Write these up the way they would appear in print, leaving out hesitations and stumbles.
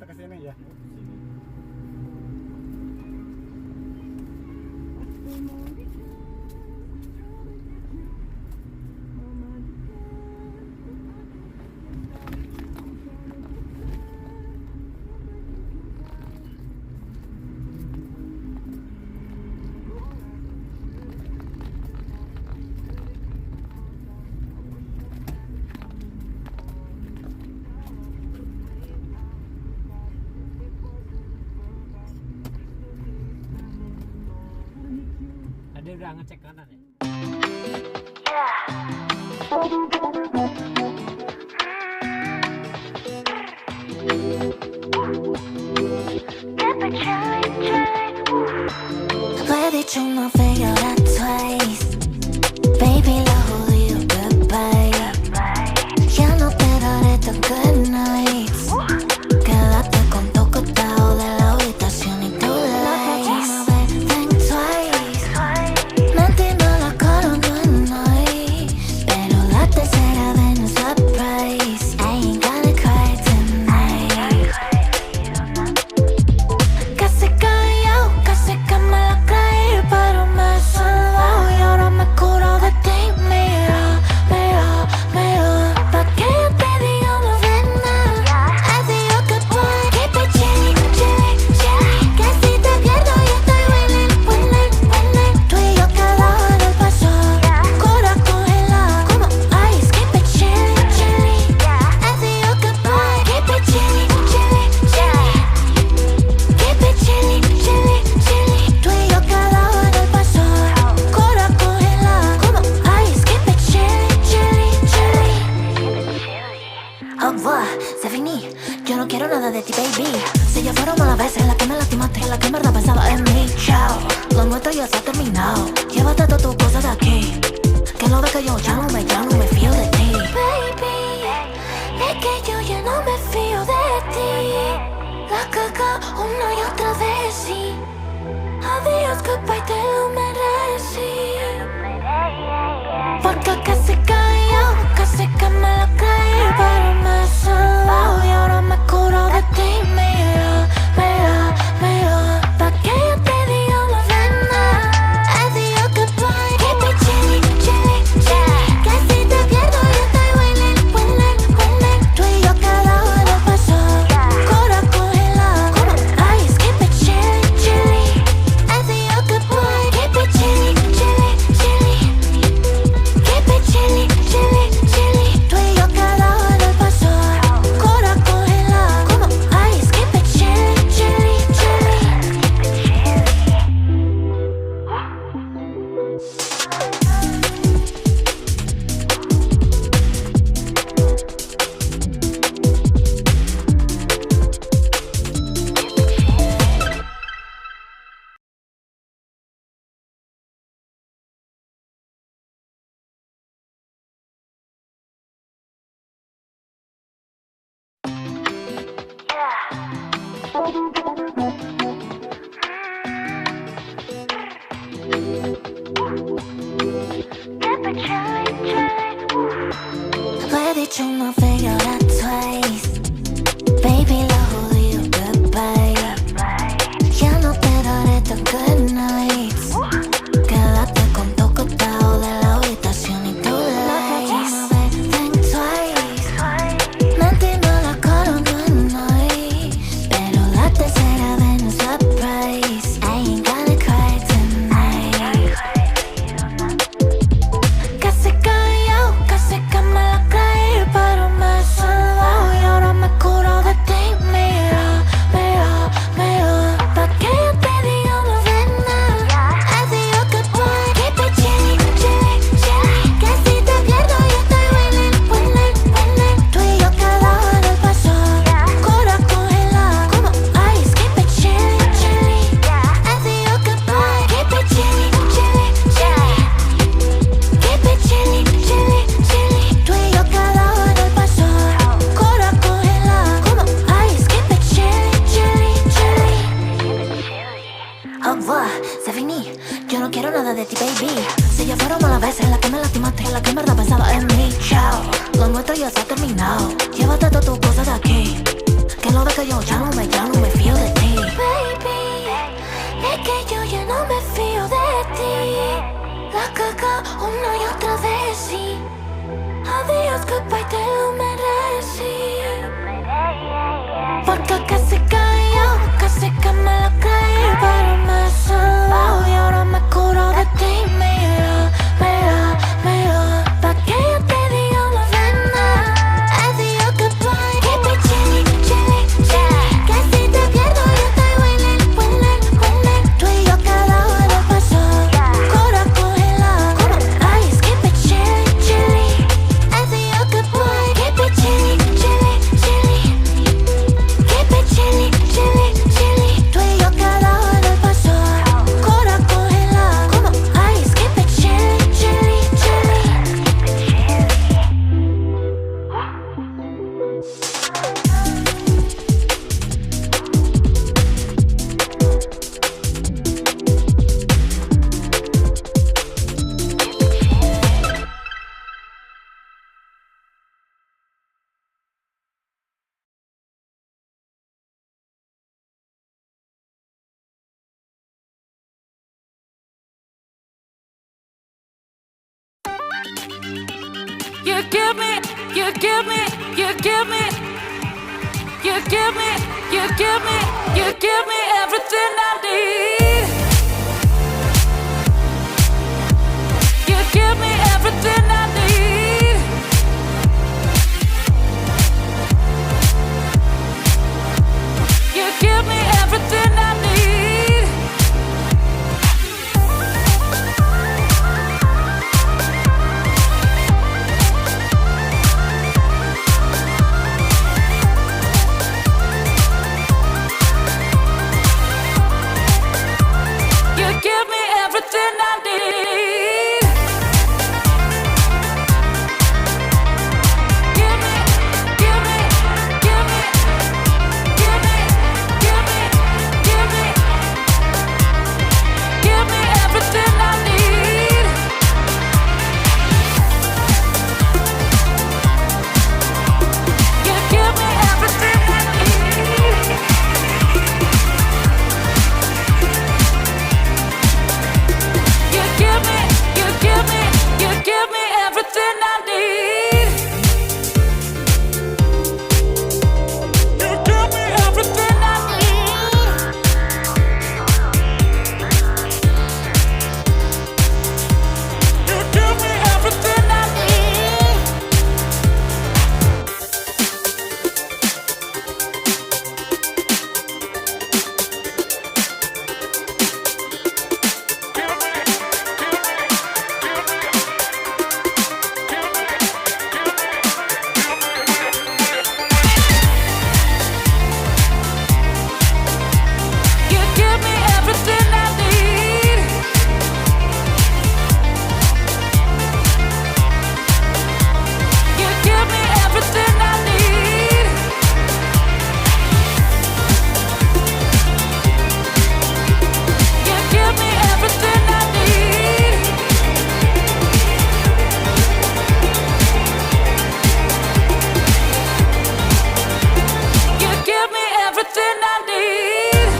atau ke sini ya? Dia udah ngecek kanan ya? Ready to not figure out twice. Baby, love who you goodbye. Ya no te daré tan good nights. Quédate con tu costado de la habitación y tu lights. Think twice. No entiendo la cara, no es nice. Pero la tercera vez no es surprise. I ain't gonna cry tonight. Casi callado, casi que me la creí, pero me he salvado y ahora me curo de ti. Mira, mira, mira, pa' que yo te diga no ves nada. Así yo que puedo keep it chilly, chilly, chilly. Que si te pierdo yo estoy winning, winning, winning. Tú y yo quedados en el pasado, cura congelada como ice. Keep it chilly, chilly. Así yo que puedo keep it chilly, chilly, chilly. Keep it chilly, chilly, chilly. Tú y yo quedados en el pasado, cura congelada como ice. Keep it chilly, chilly, chilly. Oh boy, se finí. Yo no quiero nada de ti, baby. Si yo fuera malas veces la que me lastimaste, la que en verdad pensaba en mí. Chao, lo nuestro ya se ha terminado. Llévate todas tus cosas de aquí. Que lo ves que yo ya no me fío de ti. Baby, es que yo ya no me fío de ti. La caga una y otra vez, sí. Adiós, goodbye, te lo merecí. Porque casi callado, casi que me la creí, pero me he salvado y ahora me curo de ti. Mira, mira, mira, pa' que yo te diga no ves nada. Adiós, goodbye, keep it chilly, chilly, chilly. Que si te pierdo yo estoy winning, winning, winning. Tú y yo quedados en el pasado, cura congelada como ice. Keep it chilly, chilly. Adiós, goodbye, keep it chilly, chilly, chilly. Keep it chilly, chilly, chilly. Tú y yo quedados en el pasado, cura congelada como ice. Keep it chilly, chilly, chilly. Ready to not figure out twice. Baby, love who you goodbye. Ya no te daré tan good nights. Quédate con tu costado de la habitación y tu lights. Think twice. No entiendo la cara, no es nice. Pero la tercera vez no es surprise. I ain't gonna cry tonight. Casi callado, casi que me la creí, pero me he salvado y ahora me curo de ti. Mira, mira, mira, pa' que yo te diga no ves nada. Así yo que puedo keep it chilly, chilly, chilly. Que si te pierdo yo estoy winning, winning, winning. Tú y yo quedados en el pasado, cura congelada como ice. Keep it chilly, chilly. Así yo que puedo keep it chilly, chilly, chilly. Keep it chilly, chilly, chilly. Tú y yo quedados en el pasado, cura congelada como ice. Keep it chilly, chilly, chilly. Oh boy, se finí. Yo no quiero nada de ti, baby. Si yo fuera malas veces la que me lastimaste, la que en verdad pensaba en mí. Chao, lo nuestro ya se ha terminado. Llévate todas tus cosas de aquí. Que lo ves que yo ya no Acá casi cayó, casi que me la creí, pero me salvó y ahora me curo de ti. Mira, mira, mira, pa' que yo te diga la verdad. I think you could play. Keep it chilly, chilly, chilly. Que si te pierdo yo estoy winning, winning, winning. Tú y yo cada uno pasó, cura congelada como ice. Keep it chilly, chilly. I think you could play. Keep it chilly, chilly, chilly. Keep it chilly, chilly, chilly. Tú y yo cada uno pasó, cura congelada como ice. Keep it chilly, chilly, chilly. You give me, you give me, you give me, you give me, you give me, you give me everything I need. You give me everything I need. You give me everything I need. You give me everything I need. Give me, give me, give me, give me, give me, give me, give me everything I need. You give me everything I need. You give me, you give me, you give me everything I need. You give me everything I need. You give me everything I need. You give me everything I need. You give me everything I need. You give me everything I need. You give me everything I need.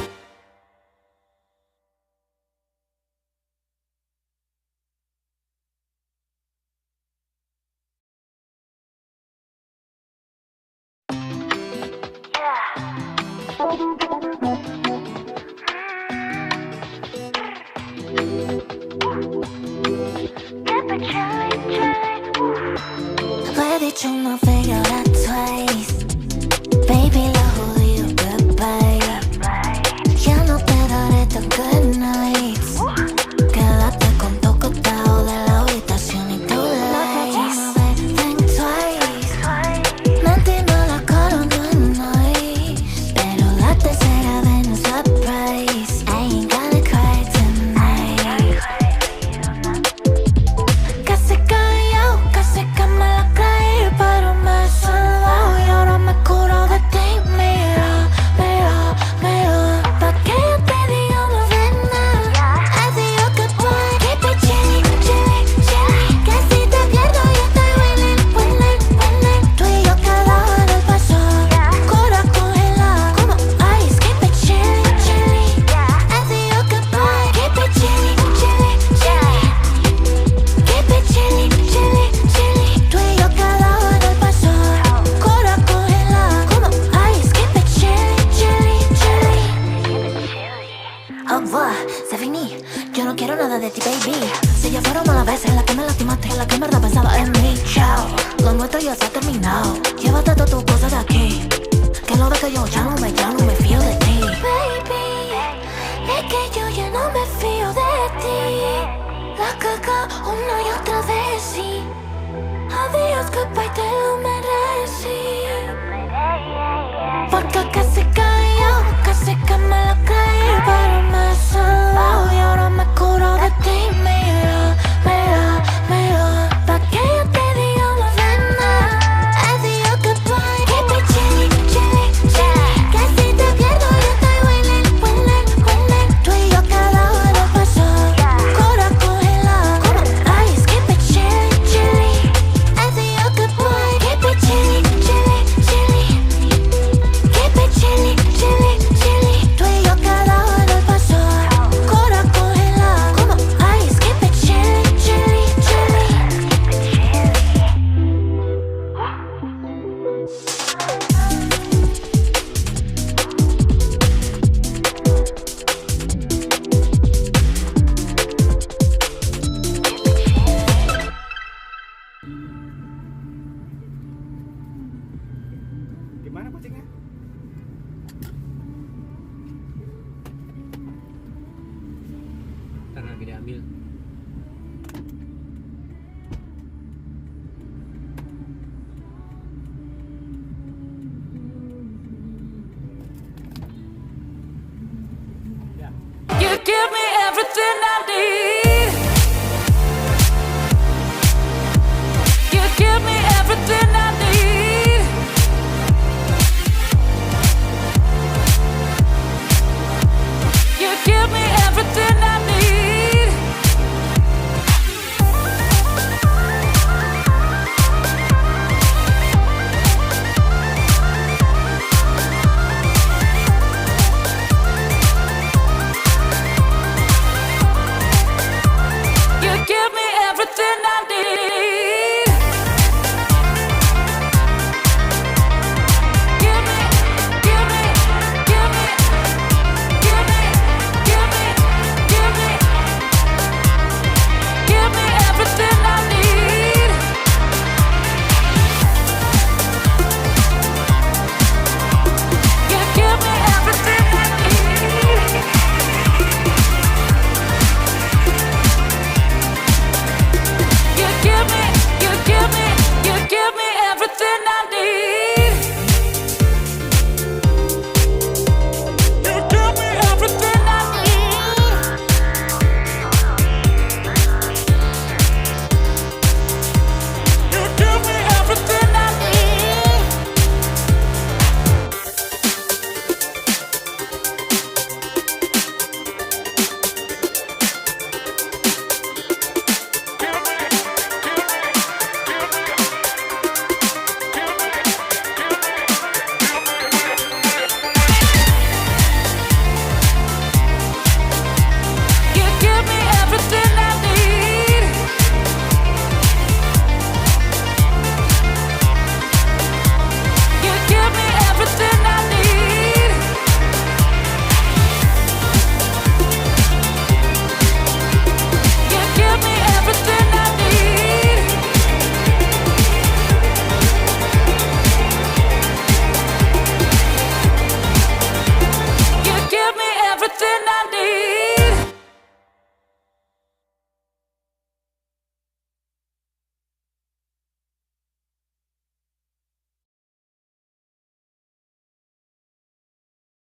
Ready to not figure out twice. Baby, love who you goodbye. Ya no te daré tan good nights. Quédate con tu costado de la habitación y tu lights. Think twice. No entiendo la cara, no es nice. Pero la tercera vez no es surprise. I ain't gonna cry tonight. Casi cayó, casi que me la creí, pero me salvó Maka kasihkan, kasihkan malah caer baru masalah. Y ahora me curo de ti, mira, mira, mira. Pa' que yo te diga una vez más. Adiós, goodbye. Keep it chilly, chilly, chilly. Que si te pierdo yo estoy willing, willing, willing. Tú y yo cada uno pasó. Cora congelada como ice. Keep it chilly, chilly. Adiós, goodbye. Keep it chilly, chilly, chilly. Keep it chilly, chilly, chilly. Tú y yo cada uno pasó. Cora congelada como ice. Keep it chilly, chilly, chilly. Gimana kucingnya? Ntar lagi diambil. Ya. You give me everything I need. You give me everything I